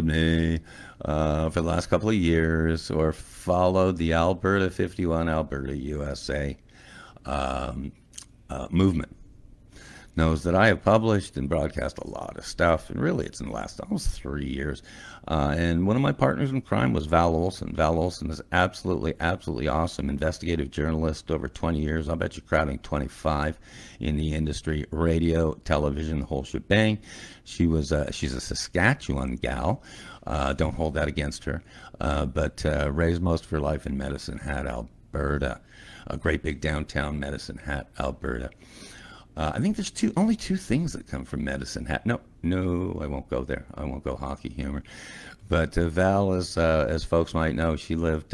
me for the last couple of years or followed the Alberta 51 Alberta USA um, movement knows that I have published and broadcast a lot of stuff, and really it's in the last almost 3 years. And one of my partners in crime was Val Olson. Val Olson is absolutely awesome investigative journalist, over 20 years. I'll bet you're crowding 25 in the industry, radio, television, the whole shebang. She's a Saskatchewan gal. Don't hold that against her, but raised most of her life in Medicine Hat, Alberta, a great big downtown Medicine Hat, Alberta. I think there's only two things that come from Medicine Hat. No, I won't go there. I won't go hockey humor. But Val, as folks might know, she lived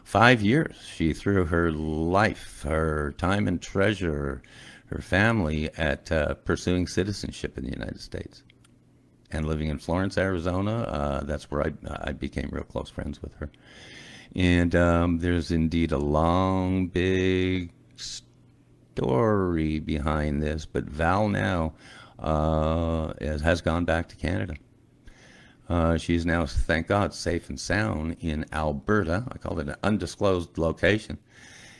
5 years. She threw her life, her time and treasure, her family at pursuing citizenship in the United States. And living in Florence, Arizona, that's where I became real close friends with her. And there's indeed a long, big story behind this, but Val now has gone back to Canada. She's now, thank God, safe and sound in Alberta. I call it an undisclosed location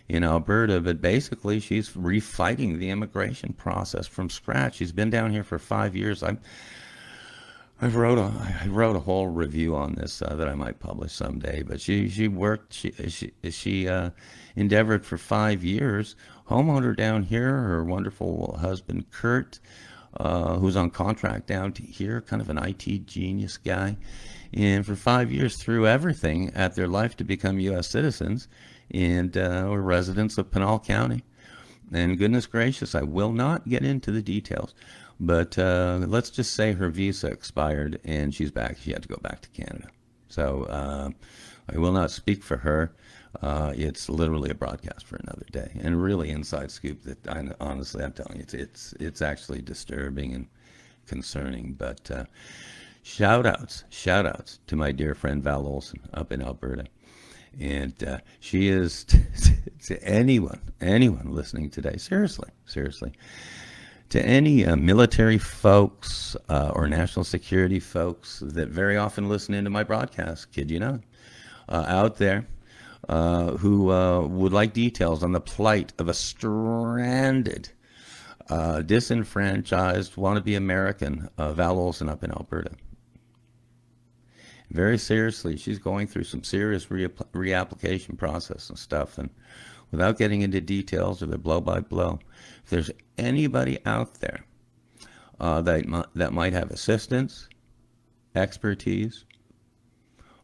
in Alberta, but basically she's refighting the immigration process from scratch. She's been down here for 5 years. I wrote a whole review on this that I might publish someday. But she endeavored for 5 years. Homeowner down here, her wonderful husband Kurt, who's on contract down here, kind of an IT genius guy, and for 5 years threw everything at their life to become U.S. citizens and were residents of Pinal County. And goodness gracious, I will not get into the details. But let's just say her visa expired and she's back. She had to go back to Canada. So I will not speak for her. It's literally a broadcast for another day, and really inside scoop that honestly I'm telling you, it's actually disturbing and concerning. But shout outs to my dear friend Val Olson up in Alberta. And she is to anyone listening today, seriously, to any military folks or national security folks that very often listen into my broadcast, kid you not, out there who would like details on the plight of a stranded, disenfranchised wannabe American, Val Olson up in Alberta. Very seriously, she's going through some serious reapplication process and stuff, and without getting into details of the blow by blow, if there's anybody out there that might have assistance, expertise,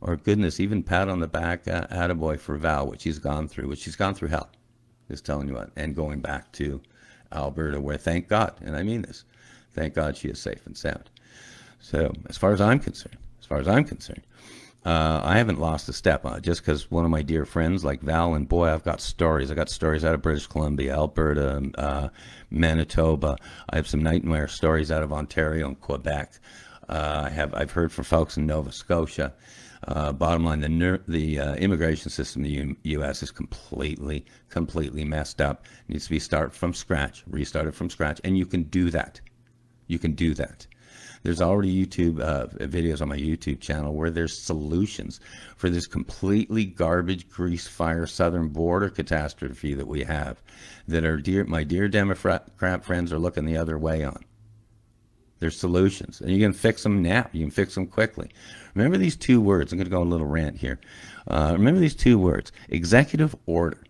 or goodness, even pat on the back, attaboy for Val, which she's gone through hell, just telling you what, and going back to Alberta, where thank God, and I mean this, thank God she is safe and sound. So as far as I'm concerned, I haven't lost a step on it, just because one of my dear friends like Val, and boy, I've got stories. I got stories out of British Columbia, Alberta, Manitoba. I have some nightmare stories out of Ontario and Quebec. I've heard from folks in Nova Scotia. Bottom line, the immigration system in the U.S. is completely messed up. It needs to be restarted from scratch, and you can do that. There's already YouTube videos on my YouTube channel where there's solutions for this completely garbage, grease fire southern border catastrophe that we have, that my dear Democrat friends are looking the other way on. There's solutions, and you can fix them now. You can fix them quickly. Remember these two words. I'm going to go on a little rant here. Remember these two words: executive order.